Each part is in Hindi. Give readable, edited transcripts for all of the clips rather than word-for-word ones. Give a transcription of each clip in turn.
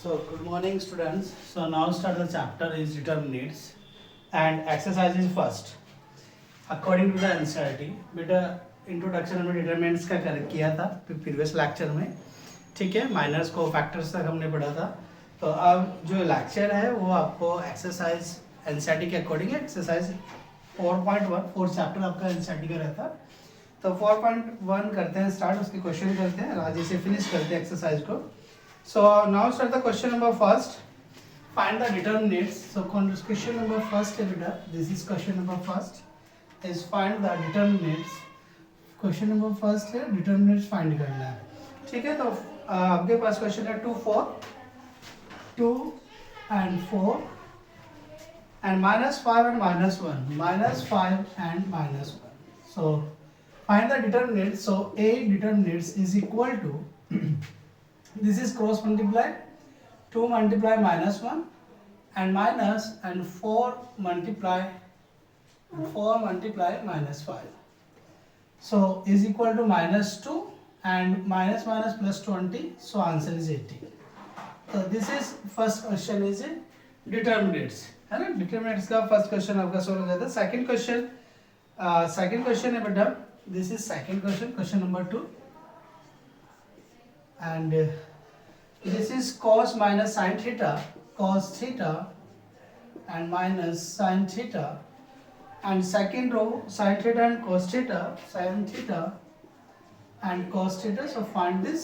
So good morning students. So now start the chapter is determinants and exercise is first. According to the NCERT, बेटा इंट्रोडक्शन में डिटरमिनेंट्स का किया था प्रीवियस लेक्चर में, ठीक है। माइनर्स को फैक्टर्स तक हमने पढ़ा था। तो अब जो लेक्चर है वो आपको एक्सरसाइज एनसीईआरटी के अकॉर्डिंग एक्सरसाइज 4.1 फोर्थ चैप्टर आपका एनसीईआरटी का रहता है। तो 4.1 करते हैं स्टार्ट, उसके क्वेश्चन करते हैं, आज इसे फिनिश करते हैं एक्सरसाइज को। So now start the question number first. Find the determinants. So question number first है बेटा, this is question number first is find the determinants. Question number first है determinants find करना है, ठीक है। तो आपके पास क्वेश्चन है 2 4 2 and 4 and -5 and -1 -5 and -1. So find the determinants. So A determinants is equal to this is cross multiply 2 multiply -1 and minus and 4 multiply -5. So is equal to -2 and minus plus 20. So answer is 80. So this is first question is determinants, है ना। determinants का first question आपका सॉल्व हो जाता है। second question है बेटा, this is second question number 2 and this is cos minus sin theta, cos theta and minus sin theta, and second row sin theta and cos theta, sin theta and cos theta. So find this.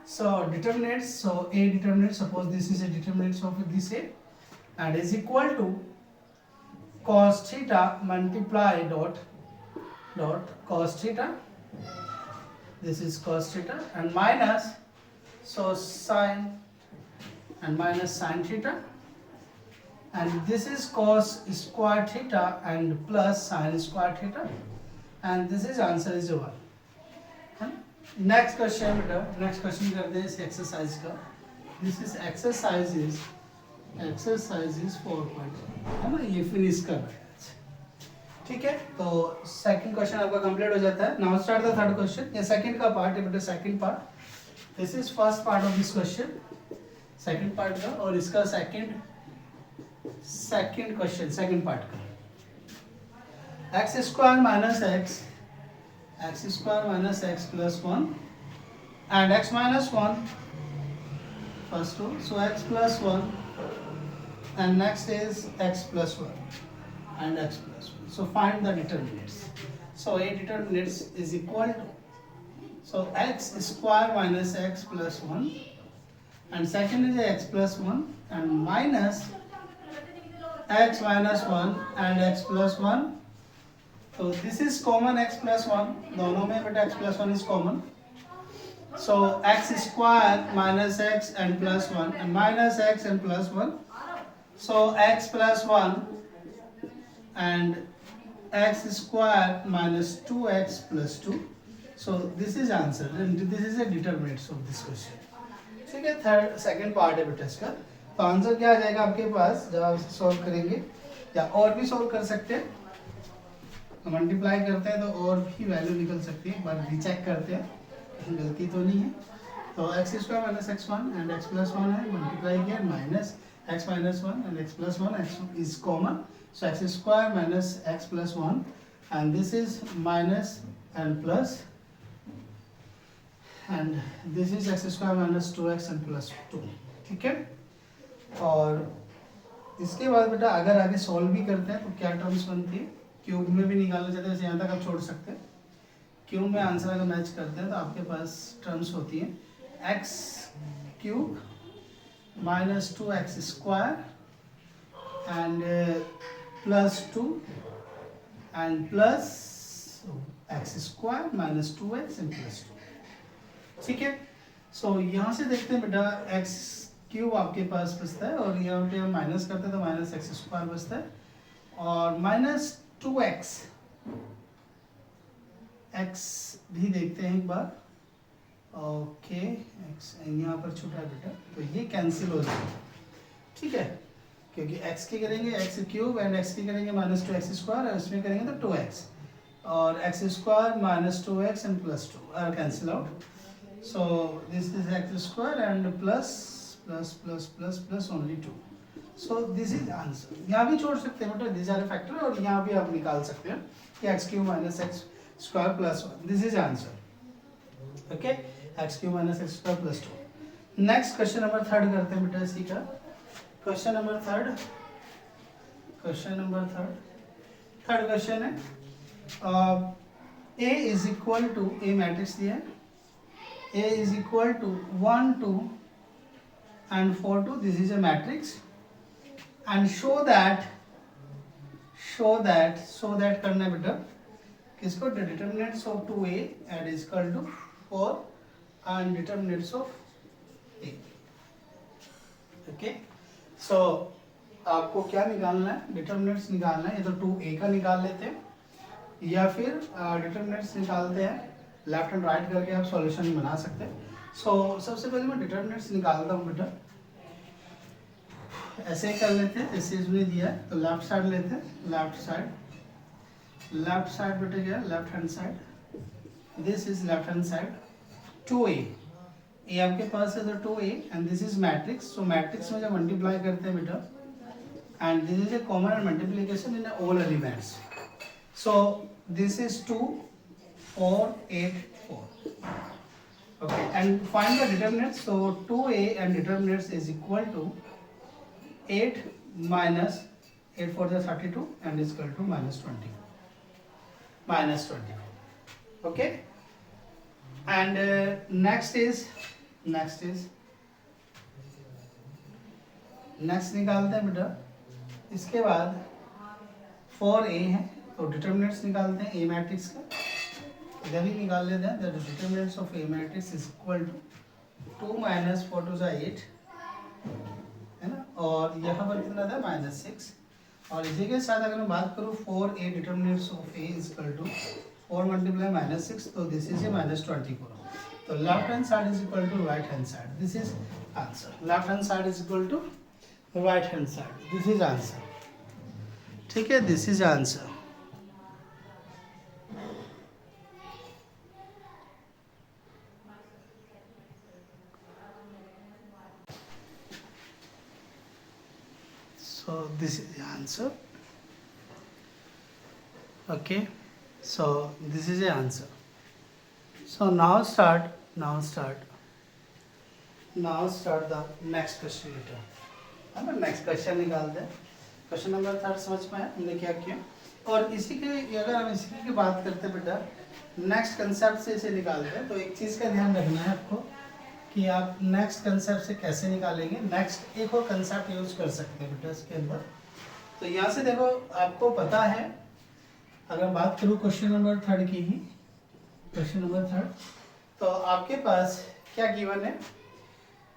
So determinants, so A determinant, suppose this is a determinant of this A and is equal to cos theta multiply dot cos theta, this is cos theta and minus, so sin and minus sin theta, and this is cos square theta and plus sin square theta, and this is answer is 1. Next question बेटा, नेक्स्ट क्वेश्चन करते हैं इस एक्सरसाइज का। दिस इज एक्सरसाइज इज 4.1, है ना, ये फिनिश कर रहे हैं, ठीक है। तो सेकंड क्वेश्चन आपका कंप्लीट हो जाता है। Now start the third question. ये सेकंड का पार्ट है बेटा, second part. This is first part of this question, second part का, और इसका सेकंड क्वेश्चन सेकंड पार्ट का x square minus x plus 1 and x minus 1 first row, so x plus 1 and next is x plus 1 and x plus 1. So find the determinants. So A determinants is equal to, so x square minus x plus 1 and second is x plus 1 and minus x minus 1 and x plus 1. So this is common x plus 1, दोनों में बेटा x plus 1 is common. So x square minus x and plus 1 and minus x and plus 1. So x plus 1 and x square minus 2x plus 2. So this is answer and this is a determinant of this question, ठीक है। थर्ड सेकंड पार्ट है बेटा इसका। तो आंसर क्या आ जाएगा आपके पास जब आप सॉल्व करेंगे, या और भी सॉल्व कर सकते हैं, मल्टीप्लाई करते हैं तो और भी वैल्यू निकल सकती है। एक बार रीचेक करते हैं, गलती तो नहीं है। तो x square minus x 1 and x plus 1 है, मल्टीप्लाई किया minus x minus 1 and x plus 1, x is common, so x square minus x plus 1 and this is minus and plus and this is x square minus 2x and plus 2, ठीक है। और इसके बाद बेटा अगर आगे सॉल्व भी करते हैं तो क्या टर्म्स बनती है, क्यूब में भी निकालना चाहते हैं, यहाँ तक आप छोड़ सकते हैं। क्यूब में आंसर अगर मैच करते हैं तो आपके पास टर्म्स होती हैं x cube minus 2x square and plus 2 and plus x square minus 2x and plus 2, ठीक है। सो यहाँ से देखते हैं बेटा एक्स क्यूब आपके पास बचता है और यहाँ पे हम माइनस करते हैं तो माइनस एक्स स्क्वायर बचता है और माइनस 2x, x भी देखते हैं एक बार, ओके x यहाँ पर छूटा बेटा, तो ये कैंसिल हो जाएगा, ठीक है, क्योंकि x की करेंगे x क्यूब एंड x की करेंगे माइनस 2x स्क्वायर और इसमें करेंगे तो 2x और x square minus 2x and plus 2 are cancel out. So this is x square and plus plus plus plus plus only 2. So this is answer. यहाँ भी छोड़ सकते हैं बेटा, दिस आर फैक्टर, और यहाँ भी आप निकाल सकते हैं कि X Q minus X square plus 1. This is answer. Okay, X Q minus X square plus 2. Next question number 3 करते हैं बेटा इसी का. Question number 3. थर्ड क्वेश्चन है A is equal to, a matrix दिया है, A is equal to 1 2 and 4 2. This is a matrix and show that करना है बेटा किसको, the determinants of 2A and is equal to 4 and determinants of A. Okay, so आपको क्या निकालना है, डिटर्मिनेंट्स निकालना है. ये तो 2A का निकाल लेते हैं या फिर डिटर्मिनेंट्स निकालते हैं, लेफ्ट एंड राइट करके आप सॉल्यूशन बना सकते हैं. सो सबसे पहले मैं डिटर्मिनेंट्स निकालता हूँ बेटा. ऐसे ही कर लेते हैं जैसे इसमें दिया है. तो लेफ्ट साइड लेते हैं, लेफ्ट साइड बेटा क्या है, left hand side. This is left hand side. 2A, ए आपके पास है तो 2A and this is matrix. So matrix में जब मल्टीप्लाई करते हैं बेटा, and this is A common multiplication in all elements. So this is 2 4 8 4. Okay, and find the determinants. So 2A and determinants is equal to 8 minus 8 for the 32 and is equal to minus 20. Okay, and next निकालते हैं बेटा. इसके बाद 4A है तो डिटर्मिनेंट्स निकालते हैं ए मैट्रिक्स का. इधर ही निकाल लेते हैं. The determinants of A matrix is equal to 2 minus 4 2 8 है ना, और यहाँ पर कितना था -6. और इसी के साथ अगर मैं बात करूँ 4A determinants of A is equal to 4 multiply -6, तो दिस इज ए -24. तो left hand side is equal to right hand side. This is answer. Left hand side is equal to right hand side. This is answer. ठीक है, this is answer. So this is the answer. Okay, so this is the answer. So now start the next question later. अब नेक्स्ट क्वेश्चन निकालते हैं. क्वेश्चन नंबर 3 समझ में आया हमने क्या किया. और इसी के अगर हम इसी की बात करते बेटा, नेक्स्ट कंसेप्ट से इसे निकालते हैं. तो एक चीज़ का ध्यान रखना है आपको कि आप नेक्स्ट कंसेप्ट से कैसे निकालेंगे. नेक्स्ट एक और कंसेप्ट यूज कर सकते हैं बेटा इसके अंदर. तो यहाँ से देखो आपको पता है, अगर बात करूँ क्वेश्चन नंबर 3 की ही, क्वेश्चन नंबर 3, तो आपके पास क्या गिवन है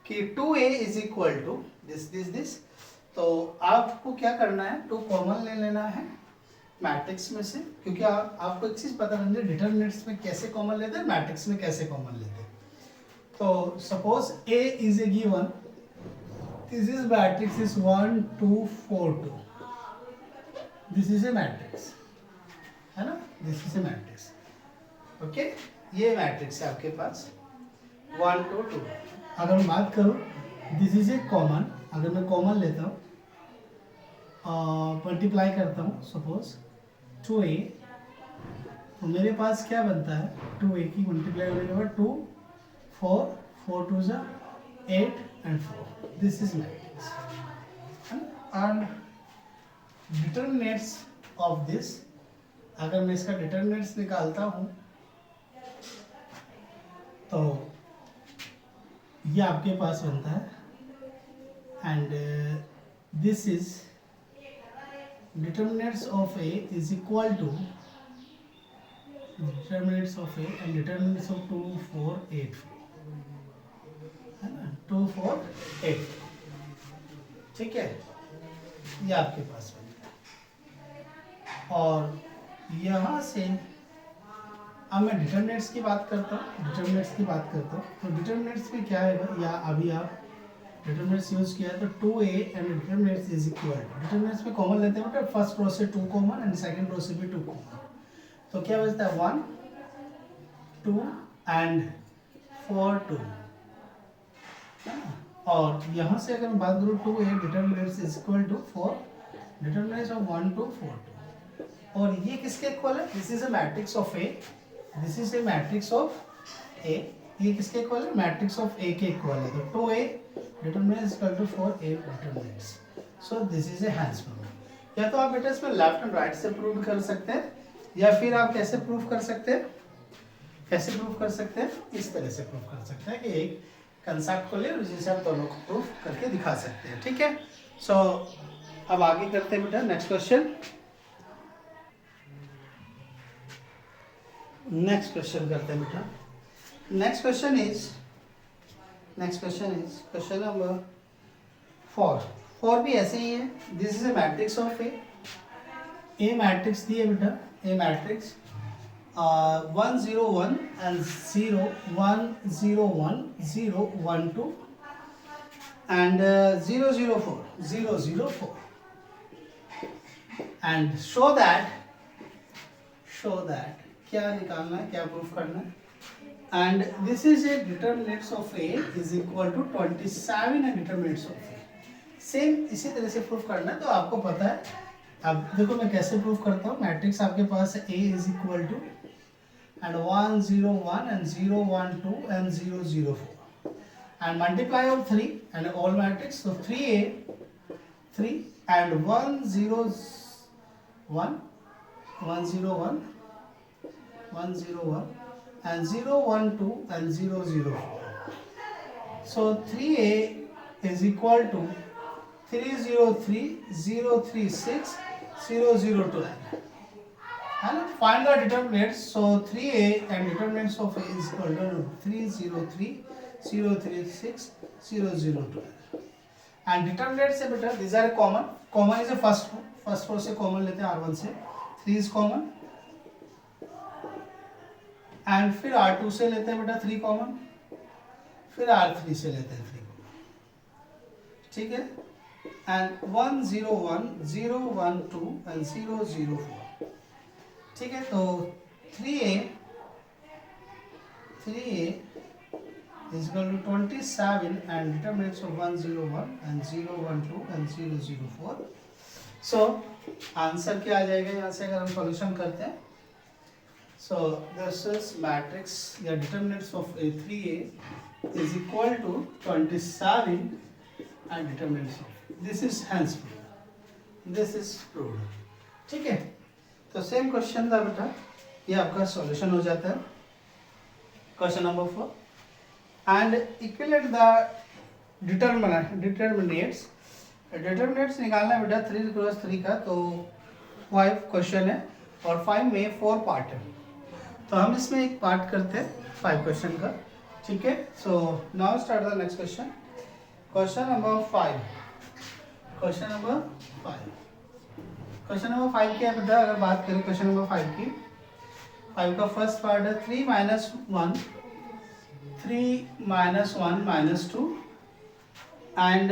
कि 2A is equal to this. तो आपको क्या करना है, 2 कॉमन ले लेना है मैट्रिक्स में से, क्योंकि आपको एक चीज़ पता होनी चाहिए डिटर्मिनेंट्स में कैसे कॉमन लेते हैं, मैट्रिक्स में कैसे कॉमन लेते हैं. तो suppose A is a given, this is matrix is 1 2 4 2. This is a matrix, है ना, this is a matrix. Okay, ये मैट्रिक्स है आपके पास 1 2 2. अगर मैं बात करूँ दिस इज ए कॉमन, अगर मैं कॉमन लेता हूँ मल्टीप्लाई करता हूँ सपोज 2A, तो मेरे पास क्या बनता है, 2A की मल्टीप्लाई होने के बाद 2 4 4 2 8 and 4. This is matrix. And determinants of this, अगर मैं इसका determinants निकालता हूँ तो ये आपके पास बनता है. And this is determinants of A is equal to determinants of A and determinants of 2 4 8 है ना, 2 4 8. ठीक है, ये आपके पास बनता है. और यहाँ से अब मैं डिटर्मिनेंट्स की बात करता हूँ. तो डिटर्मिनेंट्स में क्या है, या अभी आप डिटर्मिनेंट्स यूज किया है तो 2A and determinants is equal to, determinants में कॉमन लेते हैं बेटा, फर्स्ट रो से 2 कॉमन एंड सेकंड रो से भी 2 कॉमन. तो क्या बचता है 1 2 and 4 2. और यहाँ से अगर मैं बात करूँ 2a determinants is equal to 4 determinants of 1 2 4 2 और ये किसके इक्वल है? This is a matrix of A, this is a matrix of A, ये किसके इक्वल है? मैट्रिक्स ऑफ ए के इक्वल है। तो 2a determinants equal to 4a determinants. So this is a hence proof. या तो आप बेटा इसमें लेफ्ट एंड राइट से प्रूव कर सकते हैं, या फिर आप कैसे प्रूव कर सकते हैं? कैसे प्रूव कर सकते हैं? इस तरह से प्रूव कर सकते हैं कि एक कंसेप्ट को ले और जिसे हम दोनों को प्रूव करके दिखा सकते हैं। ठीक है, सो अब आगे करते हैं बेटा नेक्स्ट क्वेश्चन। नेक्स्ट क्वेश्चन करते हैं बेटा। Next question is question number 4 भी ऐसे ही है। This is a matrix of A matrix दी है बेटा, a matrix 1 0 1 and 0 1 0 1 0 1 2 and 0 0 4 0 0 4 and show that क्या निकालना है, क्या प्रूफ करना है? and this is a determinants of A is equal to 27 and determinants of A same इसी तरह से प्रूफ करना है। तो आपको पता है, अब देखो मैं कैसे प्रूफ करता हूँ। मैट्रिक्स आपके पास है A is equal to and 1 0 1 and 0 1 2 and 0 0 4 and multiply of 3 and all matrix, so 3a 3 and 1 0 1 1 0 1 1 0 1 and 0 1 2 and 0 0 4, so 3a is equal to 3 0 3 0 3 6 0 0 12 and find the determinants. So 3a and determinants of A is equal to 3 0 3 0 3 6 0 0 12 and determinants है बेटा, these are common is a first row से common लेते हैं R1 से, 3 is common and फिर R2 से लेते हैं बेटा 3 common, फिर R3 से लेते हैं 3 common। ठीक है, and 1 0 1 0 1 2 and 0 0 4। ठीक है, तो 3a is equal to 27 and determinants of 1 0 1 and 0 1 2 and 0 0 4। So answer क्या आ जाएगा यहाँ से अगर हम सॉल्यूशन करते हैं? सो दिस इज मैट्रिक्स या determinants of a 3a is equal to 27 and determinants of this is hence proved, this is proved। ठीक है, तो सेम क्वेश्चन था बेटा, ये आपका सॉल्यूशन हो जाता है। Question number 4 and इक्विलेट the determinants निकालना है बेटा 3 क्रॉस 3 का। तो 5 क्वेश्चन है और 5 में 4 पार्ट है, तो हम इसमें एक पार्ट करते हैं 5 क्वेश्चन का। ठीक है, so now start the next question. Question number 5 question number 5 क्या है बेटा? अगर बात करें क्वेश्चन नंबर 5 की, 5 का फर्स्ट पार्ट है 3 minus 1 minus 2 and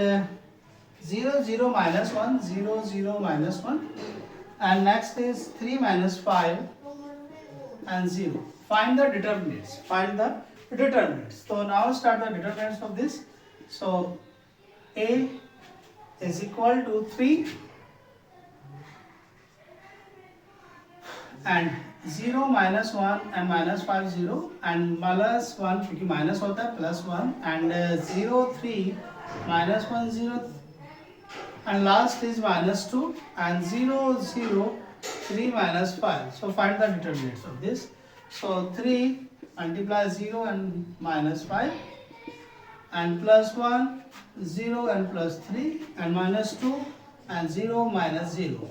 0 0 minus 1 0 0 minus 1 and next is 3 minus 5 and 0। find the determinants। so now start the determinants of this। so A is equal to 3 and 0 minus 1 and minus 5 0 and plus 1 क्योंकि माइनस होता है plus 1 and 0 3 minus 1 0 and last is minus 2 and 0 0 3 minus 5। so find the determinants of this। so 3 multiply 0 and minus 5 and plus 1 0 and plus 3 and minus 2 and 0 minus 0।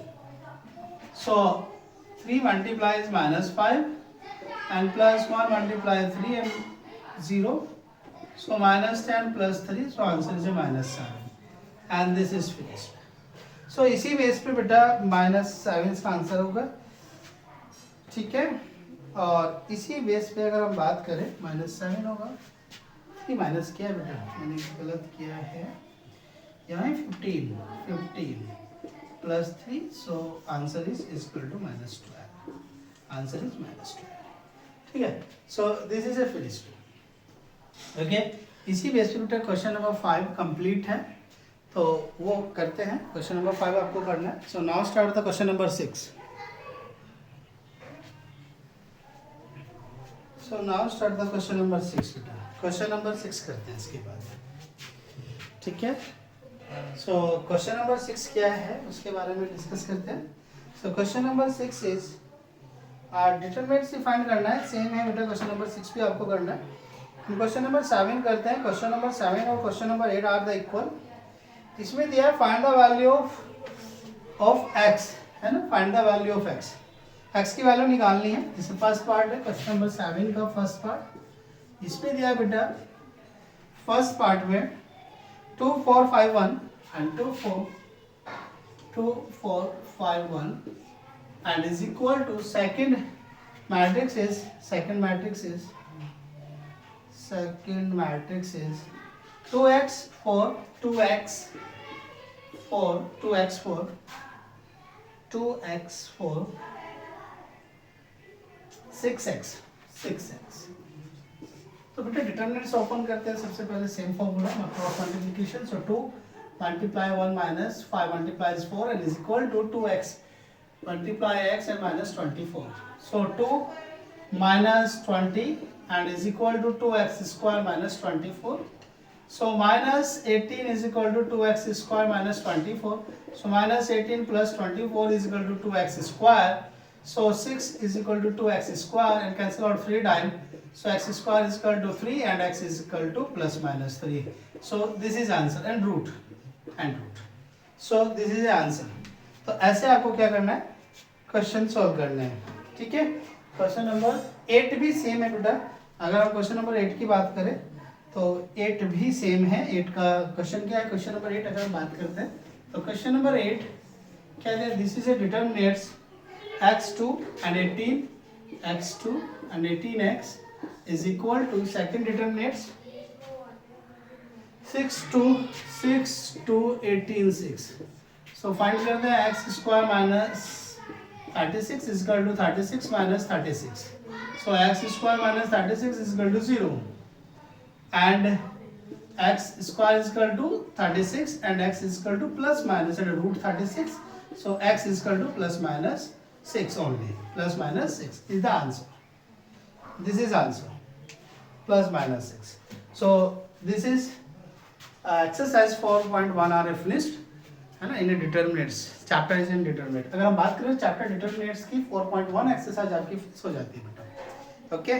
so 3 multiplies minus 5 and plus 1 multiply 3 and 0, so minus 10 plus 3, so answer is a minus 7 and this is finished। so इसी बेस पे बेटा minus 7 इसका आंसर होगा। ठीक है, और इसी बेस पे अगर हम बात करें minus 7 होगा, ये माइनस किया बेटा, मैंने गलत किया है, यहाँ 15 plus 3, so answer is equal to minus 12। answer is minus 12। ठीक है, so this is a finished। okay, इसी बेस पे बेटा क्वेश्चन नंबर 5 कंप्लीट है, तो वो करते हैं। क्वेश्चन नंबर 5 आपको करना है। So now start the question number 6। So now start the question number 6 बेटा। क्वेश्चन नंबर 6 करते हैं इसके बाद, ठीक है। सो क्वेश्चन नंबर 6 क्या है उसके बारे में डिस्कस करते हैं। So question number 6 is determinants find करना है। सेम है बेटा, क्वेश्चन नंबर 6 भी आपको करना है। क्वेश्चन नंबर 7 करते हैं। क्वेश्चन नंबर 7 और question number 8 are the equal. इसमें दिया है find the value of X, है ना, find the value of X. X की वैल्यू निकालनी है। जैसे फर्स्ट पार्ट है क्वेश्चन नंबर 7 का फर्स्ट पार्ट। इसमें दिया है बेटा फर्स्ट पार्ट में 2 4 5 1 and 2 4 5 1 and is equal to second matrix is 2x 4 2x 4 2x 4 2x 4 6x 6x। तो बेटा डिटरमिनेंट्स ओपन करते हैं। सबसे पहले same formula cross multiplication. So 2 multiply 1 minus 5 multiplies 4 and is equal to 2x multiply x and minus 24. So 2 minus 20 and is equal to 2x square minus 24. So minus 18 is equal to 2x square minus 24. So minus 18 plus 24 is equal to 2x square. So 6 is equal to 2x square and cancel out 3 times. So x square is equal to 3 and x is equal to plus minus 3. So this is answer and root. So this is the answer. तो ऐसे आपको क्या करना है, क्वेश्चन सॉल्व करना है, ठीक है। क्वेश्चन नंबर 8 भी सेम है बेटा। अगर हम क्वेश्चन नंबर 8 की बात करें तो 8 भी सेम है। 8 का क्वेश्चन क्या है, क्वेश्चन नंबर 8 अगर हम बात करते हैं तो क्वेश्चन नंबर 8 क्या है, this is a determinants x2 and 18 x2 and 18x is equal to second determinates 6 to 18 6। So find करते हैं x square minus 36 is equal to 36 minus 36. So x square minus 36 is equal to 0 and x square is equal to 36 and x is equal to plus minus and root 36. So x is equal to plus minus 6 only. Plus minus 6 is the answer. This is answer. Plus minus 6. So this is exercise 4.1 are finished, है ना, इन determinants. Chapter is in determinant. अगर हम बात करें चैप्टर डिटरमिनेट्स की 4.1 एक्सरसाइज आपकी फिक्स हो जाती है बेटा, ओके।